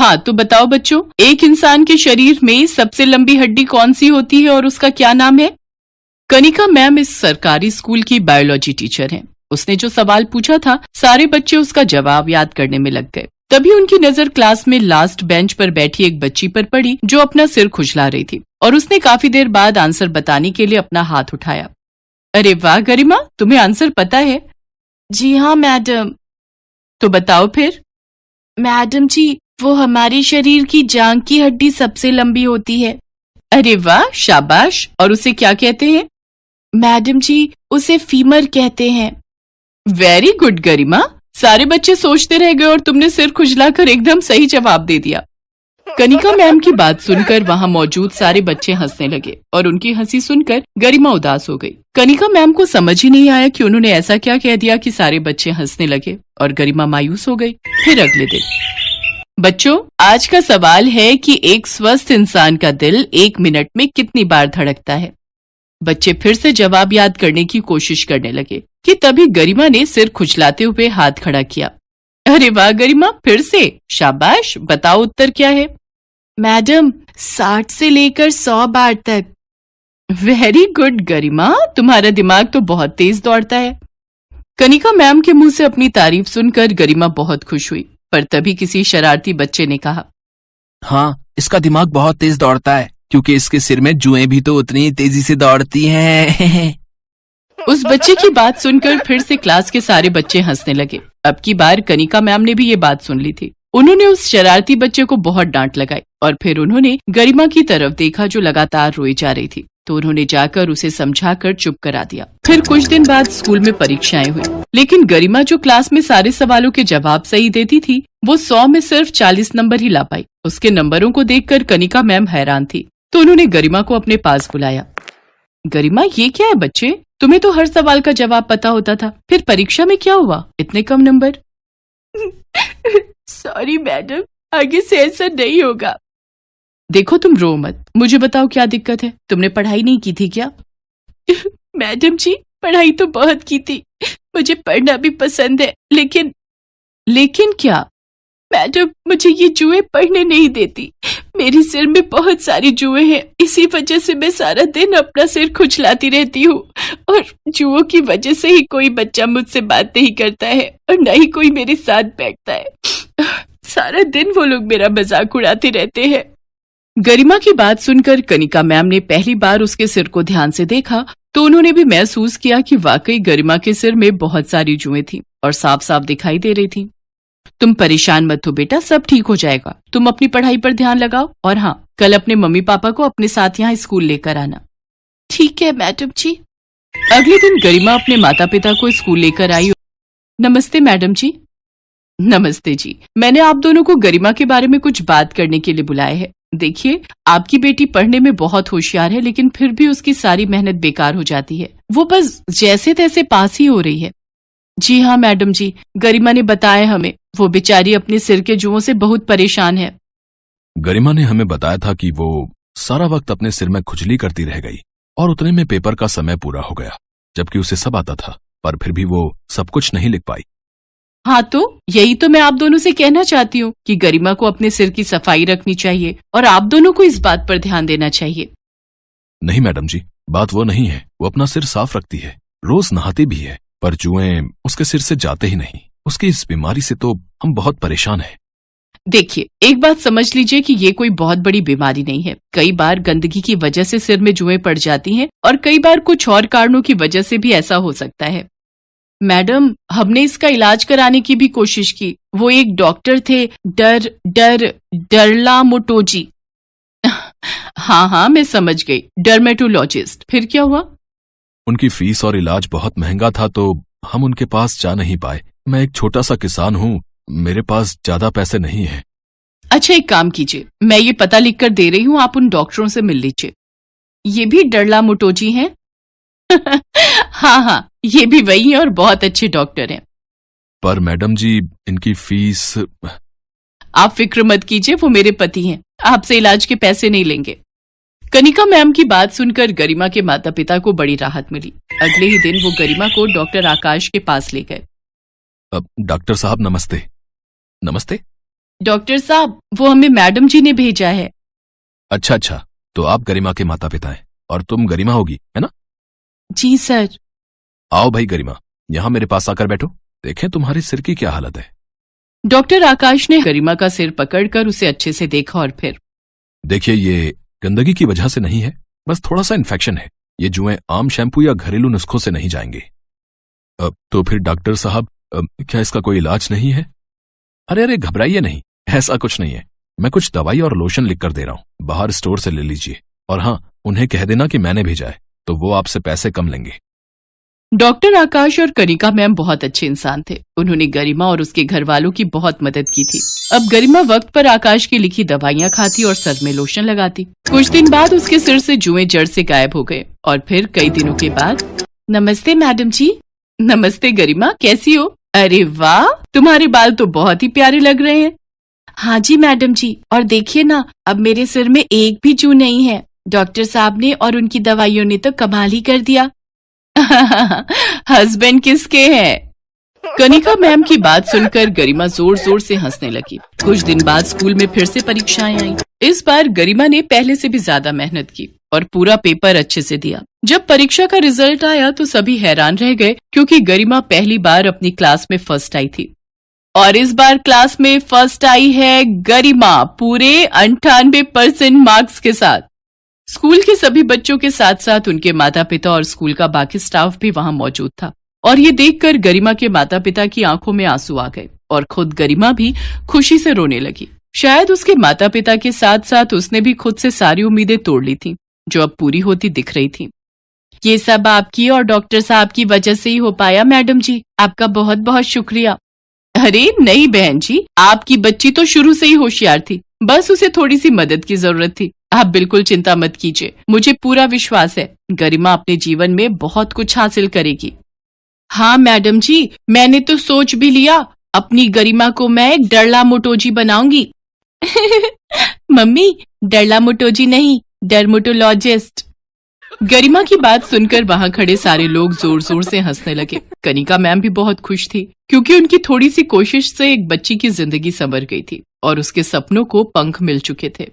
हाँ तो बताओ बच्चों, एक इंसान के शरीर में सबसे लंबी हड्डी कौन सी होती है और उसका क्या नाम है? कनिका मैम इस सरकारी स्कूल की बायोलॉजी टीचर हैं। उसने जो सवाल पूछा था, सारे बच्चे उसका जवाब याद करने में लग गए। तभी उनकी नजर क्लास में लास्ट बेंच पर बैठी एक बच्ची पर पड़ी जो अपना सिर खुजला रही थी, और उसने काफी देर बाद आंसर बताने के लिए अपना हाथ उठाया। अरे वाह गरिमा, तुम्हें आंसर पता है? जी हाँ मैडम। तो बताओ फिर। मैडम जी, वो हमारे शरीर की जांघ की हड्डी सबसे लंबी होती है। अरे वाह, शाबाश। और उसे क्या कहते हैं? मैडम जी, उसे फीमर कहते हैं। वेरी गुड गरिमा। सारे बच्चे सोचते रह गए और तुमने सिर खुजलाकर एकदम सही जवाब दे दिया। कनिका मैम की बात सुनकर वहाँ मौजूद सारे बच्चे हंसने लगे और उनकी हंसी सुनकर गरिमा उदास हो गई। कनिका मैम को समझ ही नहीं आया कि उन्होंने ऐसा क्या कह दिया कि सारे बच्चे हंसने लगे और गरिमा मायूस हो गई। फिर अगले दिन, बच्चों आज का सवाल है कि एक स्वस्थ इंसान का दिल 1 मिनट में कितनी बार धड़कता है? बच्चे फिर से जवाब याद करने की कोशिश करने लगे कि तभी गरिमा ने सिर खुजलाते हुए हाथ खड़ा किया। अरे वाह गरिमा, फिर से शाबाश। बताओ उत्तर क्या है? मैडम, 60 से लेकर 100 बार तक। वेरी गुड गरिमा, तुम्हारा दिमाग तो बहुत तेज दौड़ता है। कनिका मैम के मुंह से अपनी तारीफ सुनकर गरिमा बहुत खुश हुई, पर तभी किसी शरारती बच्चे ने कहा, हाँ, इसका दिमाग बहुत तेज दौड़ता है क्योंकि इसके सिर में जुएं भी तो उतनी तेजी से दौड़ती हैं। उस बच्चे की बात सुनकर फिर से क्लास के सारे बच्चे हंसने लगे। अब की बार कनिका मैम ने भी ये बात सुन ली थी। उन्होंने उस शरारती बच्चे को बहुत डांट लगाई और फिर उन्होंने गरिमा की तरफ देखा जो लगातार रोई जा रही थी, तो उन्होंने जाकर उसे समझाकर चुप करा दिया। फिर कुछ दिन बाद स्कूल में परीक्षाएं हुई, लेकिन गरिमा जो क्लास में सारे सवालों के जवाब सही देती थी, वो 100 में सिर्फ 40 नंबर ही ला पाई। उसके नंबरों को देखकर कनिका मैम हैरान थी, तो उन्होंने गरिमा को अपने पास बुलाया। गरिमा, ये क्या है बच्चे? तुम्हें तो हर सवाल का जवाब पता होता था, फिर परीक्षा में क्या हुआ, इतने कम नंबर? सॉरी मैडम, आगे से ऐसा नहीं होगा। देखो तुम रो मत, मुझे बताओ क्या दिक्कत है? तुमने पढ़ाई नहीं की थी क्या? मैडम जी, पढ़ाई तो बहुत की थी, मुझे पढ़ना भी पसंद है, लेकिन क्या? मैडम, मुझे ये जुएं पढ़ने नहीं देती। मेरे सिर में बहुत सारी जुएं हैं, इसी वजह से मैं सारा दिन अपना सिर खुजलाती रहती हूँ, और जुओं की वजह से ही कोई बच्चा मुझसे बात नहीं करता है और न ही कोई मेरे साथ बैठता है। सारा दिन वो लोग मेरा मजाक उड़ाते रहते हैं। गरिमा की बात सुनकर कनिका मैम ने पहली बार उसके सिर को ध्यान से देखा, तो उन्होंने भी महसूस किया कि वाकई गरिमा के सिर में बहुत सारी जुएं थी और साफ साफ दिखाई दे रही थी। तुम परेशान मत हो बेटा, सब ठीक हो जाएगा। तुम अपनी पढ़ाई पर ध्यान लगाओ, और हाँ, कल अपने मम्मी पापा को अपने साथ यहाँ स्कूल लेकर आना। ठीक है मैडम जी। अगले दिन गरिमा अपने माता पिता को स्कूल लेकर आई। नमस्ते मैडम जी। नमस्ते जी, मैंने आप दोनों को गरिमा के बारे में कुछ बात करने के लिए बुलाया है। देखिए, आपकी बेटी पढ़ने में बहुत होशियार है, लेकिन फिर भी उसकी सारी मेहनत बेकार हो जाती है। वो बस जैसे तैसे पास ही हो रही है। जी हाँ मैडम जी, गरिमा ने बताया हमें, वो बेचारी अपने सिर के जुओं से बहुत परेशान है। गरिमा ने हमें बताया था कि वो सारा वक्त अपने सिर में खुजली करती रह गई और उतने में पेपर का समय पूरा हो गया, जबकि उसे सब आता था, पर फिर भी वो सब कुछ नहीं लिख पाई। हाँ, तो यही तो मैं आप दोनों से कहना चाहती हूँ कि गरिमा को अपने सिर की सफाई रखनी चाहिए और आप दोनों को इस बात पर ध्यान देना चाहिए। नहीं मैडम जी, बात वो नहीं है। वो अपना सिर साफ रखती है, रोज नहाती भी है, पर जुएं उसके सिर से जाते ही नहीं। उसकी इस बीमारी से तो हम बहुत परेशान हैं। देखिए, एक बात समझ लीजिए कि ये कोई बहुत बड़ी बीमारी नहीं है। कई बार गंदगी की वजह से सिर में जुएं पड़ जाती हैं और कई बार कुछ और कारणों की वजह से भी ऐसा हो सकता है। मैडम, हमने इसका इलाज कराने की भी कोशिश की। वो एक डॉक्टर थे, डरला मोटोजी। हाँ, मैं समझ गई, डर्मेटोलॉजिस्ट। फिर क्या हुआ? उनकी फीस और इलाज बहुत महंगा था, तो हम उनके पास जा नहीं पाए। मैं एक छोटा सा किसान हूँ, मेरे पास ज्यादा पैसे नहीं हैं। अच्छा, एक काम कीजिए, मैं ये पता लिख कर दे रही हूँ, आप उन डॉक्टरों से मिल लीजिए। ये भी डरला मोटोजी हैं? हाँ, ये भी वही हैं और बहुत अच्छे डॉक्टर हैं। पर मैडम जी, इनकी फीस। आप फिक्र मत कीजिए, वो मेरे पति हैं, आपसे इलाज के पैसे नहीं लेंगे। कनिका मैम की बात सुनकर गरिमा के माता पिता को बड़ी राहत मिली। अगले ही दिन वो गरिमा को डॉक्टर आकाश के पास ले गए। डॉक्टर साहब नमस्ते। नमस्ते। डॉक्टर साहब, वो हमें मैडम जी ने भेजा है। अच्छा अच्छा, तो आप गरिमा के माता पिता हैं और तुम गरिमा होगी, है ना? जी सर। आओ भाई गरिमा, यहाँ मेरे पास आकर बैठो, देखें तुम्हारे सिर की क्या हालत है। डॉक्टर आकाश ने गरिमा का सिर पकड़कर उसे अच्छे से देखा और फिर, देखिए, ये गंदगी की वजह से नहीं है, बस थोड़ा सा इन्फेक्शन है। ये जुएं आम शैम्पू या घरेलू नुस्खों से नहीं जाएंगे। तो फिर डॉक्टर साहब, क्या इसका कोई इलाज नहीं है? अरे अरे, घबराइए नहीं, ऐसा कुछ नहीं है। मैं कुछ दवाई और लोशन लिख कर दे रहा हूं, बाहर स्टोर से ले लीजिए। और हाँ, उन्हें कह देना कि मैंने भेजा है, तो वो आपसे पैसे कम लेंगे। डॉक्टर आकाश और कनिका मैम बहुत अच्छे इंसान थे। उन्होंने गरिमा और उसके घर वालों की बहुत मदद की थी। अब गरिमा वक्त पर आकाश की लिखी दवाइयाँ खाती और सर में लोशन लगाती। कुछ दिन बाद उसके सिर से जुएं जड़ से गायब हो गए और फिर कई दिनों के बाद, नमस्ते मैडम जी। नमस्ते गरिमा, कैसी हो? अरे वाह, तुम्हारे बाल तो बहुत ही प्यारे लग रहे हैं। हाँ जी मैडम जी, और देखिए ना, अब मेरे सिर में एक भी जू नहीं है। डॉक्टर साहब ने और उनकी दवाइयों ने तो कमाल ही कर दिया। हस्बैंड किसके हैं? कनिका मैम की बात सुनकर गरिमा जोर जोर से हंसने लगी। कुछ दिन बाद स्कूल में फिर से परीक्षाएं आई। इस बार गरिमा ने पहले से भी ज्यादा मेहनत की और पूरा पेपर अच्छे से दिया। जब परीक्षा का रिजल्ट आया तो सभी हैरान रह गए, क्योंकि गरिमा पहली बार अपनी क्लास में फर्स्ट आई थी। और इस बार क्लास में फर्स्ट आई है गरिमा, पूरे 98% मार्क्स के साथ। स्कूल के सभी बच्चों के साथ साथ उनके माता पिता और स्कूल का बाकी स्टाफ भी वहां मौजूद था। और ये देखकर गरिमा के माता पिता की आंखों में आंसू आ गए और खुद गरिमा भी खुशी से रोने लगी। शायद उसके माता पिता के साथ साथ उसने भी खुद से सारी उम्मीदें तोड़ ली थी, जो अब पूरी होती दिख रही थी। ये सब आपकी और डॉक्टर साहब की वजह से ही हो पाया मैडम जी, आपका बहुत बहुत शुक्रिया। अरे नहीं बहन जी, आपकी बच्ची तो शुरू से ही होशियार थी, बस उसे थोड़ी सी मदद की जरूरत थी। आप बिल्कुल चिंता मत कीजिए, मुझे पूरा विश्वास है गरिमा अपने जीवन में बहुत कुछ हासिल करेगी। हाँ मैडम जी, मैंने तो सोच भी लिया, अपनी गरिमा को मैं एक डरला मोटोजी बनाऊंगी। मम्मी, डरला मोटोजी नहीं, डर्मेटोलॉजिस्ट। गरिमा की बात सुनकर वहां खड़े सारे लोग जोर जोर से हंसने लगे। कनिका मैम भी बहुत खुश थी, क्योंकि उनकी थोड़ी सी कोशिश से एक बच्ची की जिंदगी संवर गई थी और उसके सपनों को पंख मिल चुके थे।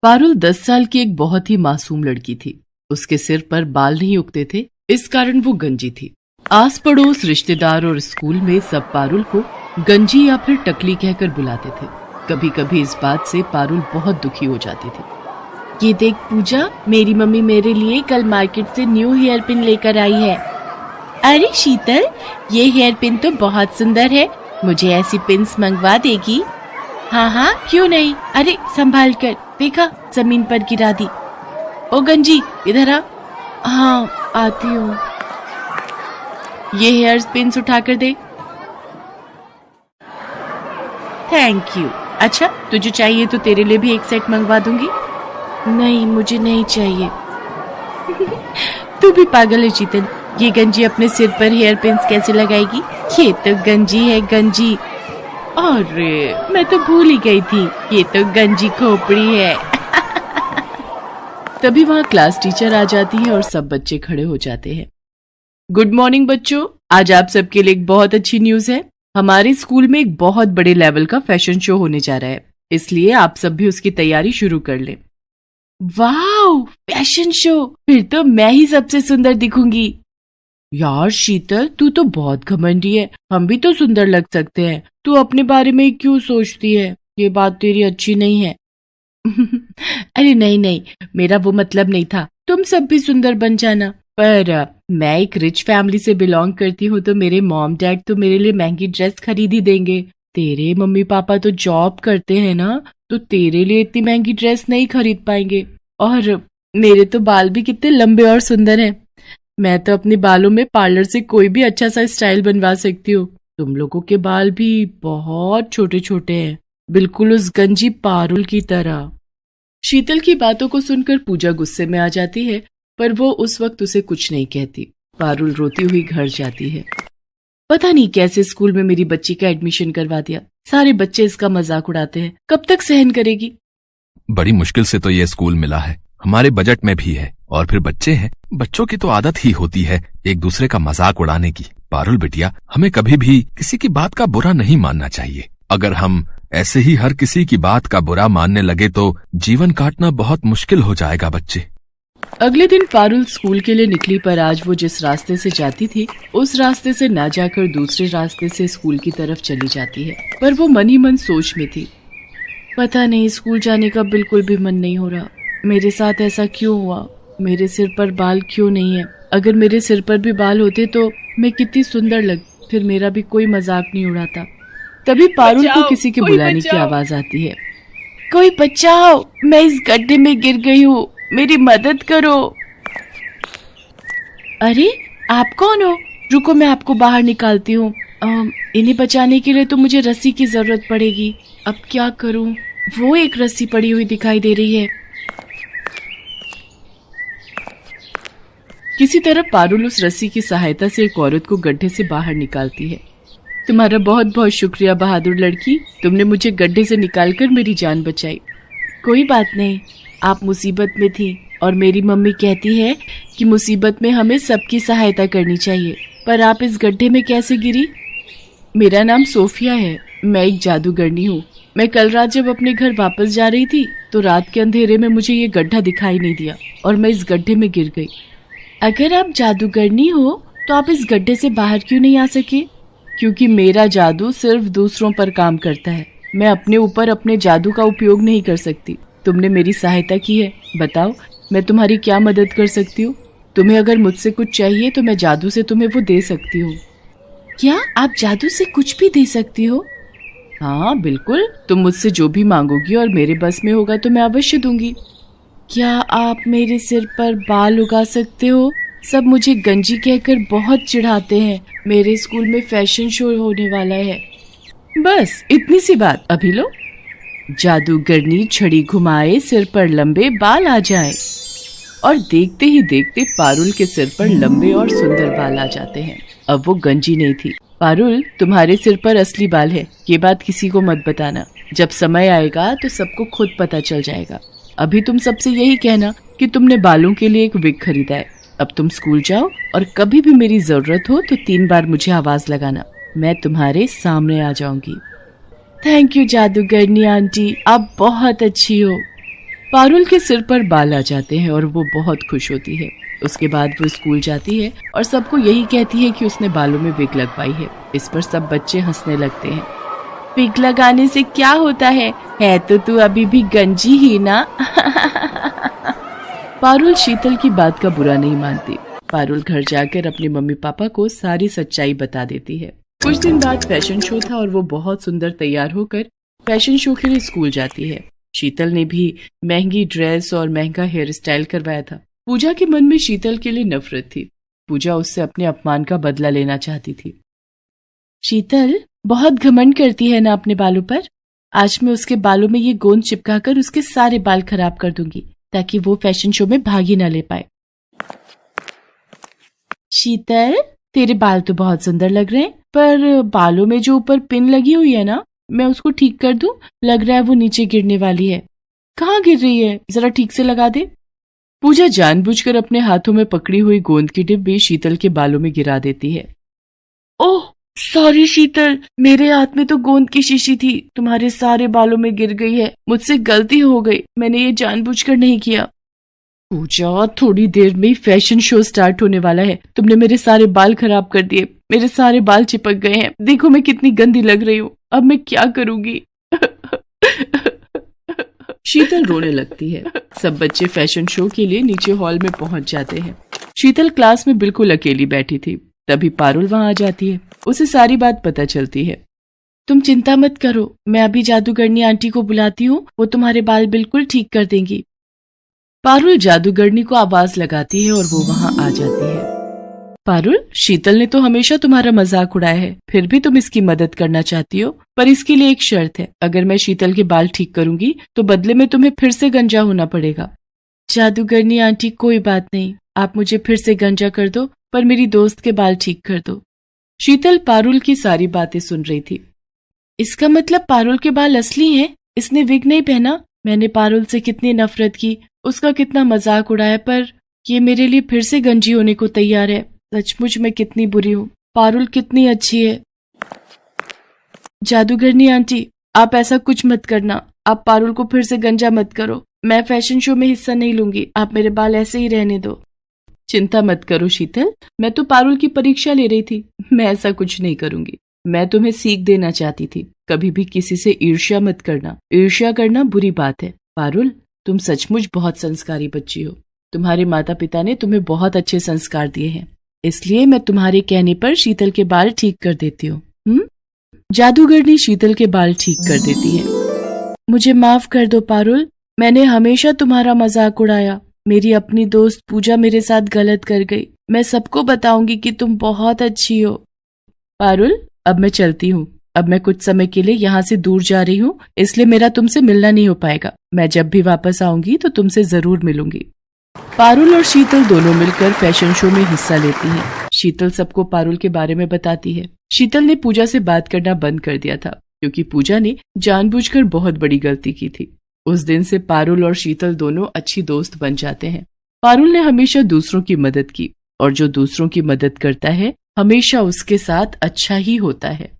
पारुल 10 साल की एक बहुत ही मासूम लड़की थी। उसके सिर पर बाल नहीं उगते थे, इस कारण वो गंजी थी। आस पड़ोस, रिश्तेदार और स्कूल में सब पारुल को गंजी या फिर टकली कहकर बुलाते थे। कभी कभी इस बात से पारुल बहुत दुखी हो जाती थी। ये देख पूजा, मेरी मम्मी मेरे लिए कल मार्केट से न्यू हेयर पिन लेकर आई है। अरे शीतल, ये हेयर पिन तो बहुत सुंदर है, मुझे ऐसी पिन्स मंगवा देगी? हाँ हाँ, क्यों नहीं। अरे संभाल कर, देखा जमीन पर गिरा दी। ओ गंजी, इधर आ। हाँ आती हूँ। ये हेयर पिन्स उठा कर दे। Thank you. अच्छा, तुझे चाहिए तो तेरे लिए भी एक सेट मंगवा दूंगी। नहीं, मुझे नहीं चाहिए। तू भी पागल है शीतल, ये गंजी अपने सिर पर हेयर पिन्स कैसे लगाएगी? ये तो गंजी है, गंजी। अरे मैं तो भूल ही गई थी, ये तो गंजी खोपड़ी है। तभी वहाँ क्लास टीचर आ जाती है और सब बच्चे खड़े हो जाते हैं। गुड मॉर्निंग बच्चों, आज आप सबके लिए एक बहुत अच्छी न्यूज है। हमारे स्कूल में एक बहुत बड़े लेवल का फैशन शो होने जा रहा है, इसलिए आप सब भी उसकी तैयारी शुरू कर लें। वाह, फैशन शो, फिर तो मैं ही सबसे सुंदर दिखूंगी। यार शीतल, तू तो बहुत घमंडी है, हम भी तो सुंदर लग सकते हैं, तू अपने बारे में क्यों सोचती है? ये बात तेरी अच्छी नहीं है। अरे नहीं नहीं, मेरा वो मतलब नहीं था, तुम सब भी सुंदर बन जाना। पर मैं एक रिच फैमिली से बिलोंग करती हूँ, तो मेरे मॉम डैड तो मेरे लिए महंगी ड्रेस खरीद ही देंगे। तेरे मम्मी पापा तो जॉब करते हैं ना, तो तेरे लिए इतनी महंगी ड्रेस नहीं खरीद पाएंगे। और मेरे तो बाल भी कितने लंबे और सुंदर हैं, मैं तो अपने बालों में पार्लर से कोई भी अच्छा सा स्टाइल बनवा सकती हूँ। तुम लोगों के बाल भी बहुत छोटे छोटे हैं, बिल्कुल उस गंजी पारुल की तरह। शीतल की बातों को सुनकर पूजा गुस्से में आ जाती है, पर वो उस वक्त उसे कुछ नहीं कहती। पारुल रोती हुई घर जाती है। पता नहीं कैसे स्कूल में मेरी बच्ची का एडमिशन करवा दिया, सारे बच्चे इसका मजाक उड़ाते हैं, कब तक सहन करेगी? बड़ी मुश्किल से तो ये स्कूल मिला है, हमारे बजट में भी है, और फिर बच्चे हैं, बच्चों की तो आदत ही होती है एक दूसरे का मजाक उड़ाने की। पारुल बिटिया, हमें कभी भी किसी की बात का बुरा नहीं मानना चाहिए। अगर हम ऐसे ही हर किसी की बात का बुरा मानने लगे तो जीवन काटना बहुत मुश्किल हो जाएगा बच्चे। अगले दिन पारुल स्कूल के लिए निकली, पर आज वो जिस रास्ते से जाती थी उस रास्ते से ना जाकर दूसरे रास्ते से स्कूल की तरफ चली जाती है। पर वो मन ही मन सोच में थी, पता नहीं स्कूल जाने का बिल्कुल भी मन नहीं हो रहा। मेरे साथ ऐसा क्यों हुआ? मेरे सिर पर बाल क्यों नहीं है? अगर मेरे सिर पर भी बाल होते तो मैं कितनी सुंदर लग, फिर मेरा भी कोई मजाक नहीं उड़ाता। तभी पारुल को किसी के बुलाने की आवाज आती है। कोई बचाओ, मैं इस गड्ढे में गिर गई हूँ, मेरी मदद करो। अरे आप कौन हो? रुको मैं आपको बाहर निकालती हूँ। इन्हें बचाने के लिए तो मुझे रस्सी की जरूरत पड़ेगी। अब क्या करूँ? वो एक रस्सी पड़ी हुई दिखाई दे रही है। किसी तरह पारुल उस रस्सी की सहायता से एक औरत को गड्ढे से बाहर निकालती है। तुम्हारा बहुत बहुत शुक्रिया बहादुर लड़की, तुमने मुझे गड्ढे से निकालकर मेरी जान बचाई। कोई बात नहीं, आप मुसीबत में थी और मेरी मम्मी कहती है कि मुसीबत में हमें सबकी सहायता करनी चाहिए। पर आप इस गड्ढे में कैसे गिरी? मेरा नाम सोफिया है, मैं एक जादूगरनी हूँ। मैं कल रात जब अपने घर वापस जा रही थी तो रात के अंधेरे में मुझे ये गड्ढा दिखाई नहीं दिया और मैं इस गड्ढे में गिर गई। अगर आप जादूगरनी हो तो आप इस गड्ढे से बाहर क्यों नहीं आ सके? क्योंकि मेरा जादू सिर्फ दूसरों पर काम करता है, मैं अपने ऊपर अपने जादू का उपयोग नहीं कर सकती। तुमने मेरी सहायता की है, बताओ मैं तुम्हारी क्या मदद कर सकती हूँ? तुम्हें अगर मुझसे कुछ चाहिए तो मैं जादू से तुम्हें वो दे सकती हूँ। क्या आप जादू से कुछ भी दे सकती हो? हाँ बिल्कुल, तुम मुझसे जो भी मांगोगी और मेरे बस में होगा तो मैं अवश्य दूंगी। क्या आप मेरे सिर पर बाल उगा सकते हो? सब मुझे गंजी कहकर बहुत चिढ़ाते हैं। मेरे स्कूल में फैशन शो होने वाला है। बस इतनी सी बात, अभी लो। जादूगरनी छड़ी घुमाए, सिर पर लंबे बाल आ जाए। और देखते ही देखते पारुल के सिर पर लंबे और सुंदर बाल आ जाते हैं। अब वो गंजी नहीं थी। पारुल, तुम्हारे सिर पर असली बाल है, ये बात किसी को मत बताना। जब समय आएगा तो सबको खुद पता चल जाएगा। अभी तुम सबसे यही कहना कि तुमने बालों के लिए एक विग खरीदा है। अब तुम स्कूल जाओ और कभी भी मेरी जरूरत हो तो 3 बार मुझे आवाज लगाना, मैं तुम्हारे सामने आ जाऊंगी। थैंक यू जादूगरनी आंटी, आप बहुत अच्छी हो। पारुल के सिर पर बाल आ जाते हैं और वो बहुत खुश होती है। उसके बाद वो स्कूल जाती है और सबको यही कहती है कि उसने बालों में विग लगवाई है। इस पर सब बच्चे हंसने लगते हैं। विग लगाने से क्या होता है तो तू अभी भी गंजी ही ना। पारुल शीतल की बात का बुरा नहीं मानती। पारुल घर जाकर अपने मम्मी पापा को सारी सच्चाई बता देती है। कुछ दिन बाद फैशन शो था और वो बहुत सुंदर तैयार होकर फैशन शो के लिए स्कूल जाती है। शीतल ने भी महंगी ड्रेस और महंगा हेयर स्टाइल करवाया था। पूजा के मन में शीतल के लिए नफरत थी। पूजा उससे अपने अपमान का बदला लेना चाहती थी। शीतल बहुत घमंड करती है ना अपने बालों पर। आज मैं उसके बालों में ये गोंद चिपकाकर उसके सारे बाल खराब कर दूंगी ताकि वो फैशन शो में भाग ही ना ले पाए। शीतल, तेरे बाल तो बहुत सुंदर लग रहे हैं, पर बालों में जो ऊपर पिन लगी हुई है ना, मैं उसको ठीक कर दूं? लग रहा है वो नीचे गिरने वाली है। कहाँ गिर रही है, जरा ठीक से लगा दे। पूजा जानबूझकर अपने हाथों में पकड़ी हुई गोंद की डिब्बी शीतल के बालों में गिरा देती है। ओह सॉरी शीतल, मेरे हाथ में तो गोंद की शीशी थी, तुम्हारे सारे बालों में गिर गई है। मुझसे गलती हो गई, मैंने ये जानबूझकर नहीं किया। पूजा, थोड़ी देर में फैशन शो स्टार्ट होने वाला है, तुमने मेरे सारे बाल खराब कर दिए। मेरे सारे बाल चिपक गए हैं, देखो मैं कितनी गंदी लग रही हूँ। अब मैं क्या करूंगी? शीतल रोने लगती है। सब बच्चे फैशन शो के लिए नीचे हॉल में पहुंच जाते हैं। शीतल क्लास में बिल्कुल अकेली बैठी थी। तभी पारुल वहां आ जाती है। उसे सारी बात पता चलती है। तुम चिंता मत करो, मैं अभी जादूगरनी आंटी को बुलाती हूँ, वो तुम्हारे बाल बिल्कुल ठीक कर देंगी। पारुल जादूगरनी को आवाज लगाती है और वो वहां आ जाती है। पारुल, शीतल ने तो हमेशा तुम्हारा मजाक उड़ाया है, फिर भी तुम इसकी मदद करना चाहती हो, पर इसके लिए एक शर्त है। अगर मैं शीतल के बाल ठीक करूंगी तो बदले में तुम्हें फिर से गंजा होना पड़ेगा। जादूगरनी आंटी, कोई बात नहीं, आप मुझे फिर से गंजा कर दो, पर मेरी दोस्त के बाल ठीक कर दो। शीतल पारुल की सारी बातें सुन रही थी। इसका मतलब पारुल के बाल असली हैं? इसने विग नहीं पहना? मैंने पारुल से कितनी नफरत की, उसका कितना मजाक उड़ाया, पर ये मेरे लिए फिर से गंजी होने को तैयार है। सचमुच मैं कितनी बुरी हूँ। पारुल कितनी अच्छी है। जादूगरनी आंटी, आप ऐसा कुछ मत करना। आप पारुल को फिर से गंजा मत करो। मैं फैशन शो में हिस्सा नहीं लूंगी। आप मेरे बाल ऐसे ही रहने दो। चिंता मत करो शीतल, मैं तो पारुल की परीक्षा ले रही थी। मैं ऐसा कुछ नहीं करूंगी। मैं तुम्हें सीख देना चाहती थी, कभी भी किसी से ईर्ष्या मत करना। ईर्ष्या करना बुरी बात है। पारुल, तुम सचमुच बहुत संस्कारी बच्ची हो। तुम्हारे माता पिता ने तुम्हें बहुत अच्छे संस्कार दिए हैं, इसलिए मैं तुम्हारे कहने पर शीतल के बाल ठीक कर देती हूँ। जादूगरनी शीतल के बाल ठीक कर देती है। मुझे माफ कर दो पारुल, मैंने हमेशा तुम्हारा मजाक उड़ाया। मेरी अपनी दोस्त पूजा मेरे साथ गलत कर गई। मैं सबको बताऊंगी कि तुम बहुत अच्छी हो। पारुल, अब मैं चलती हूँ। अब मैं कुछ समय के लिए यहाँ से दूर जा रही हूँ, इसलिए मेरा तुमसे मिलना नहीं हो पाएगा। मैं जब भी वापस आऊंगी तो तुमसे जरूर मिलूंगी। पारुल और शीतल दोनों मिलकर फैशन शो में हिस्सा लेती हैं। शीतल सबको पारुल के बारे में बताती है। शीतल ने पूजा से बात करना बंद कर दिया था, क्योंकि पूजा ने जानबूझकर बहुत बड़ी गलती की थी। उस दिन से पारुल और शीतल दोनों अच्छी दोस्त बन जाते हैं। पारुल ने हमेशा दूसरों की मदद की, और जो दूसरों की मदद करता है हमेशा उसके साथ अच्छा ही होता है।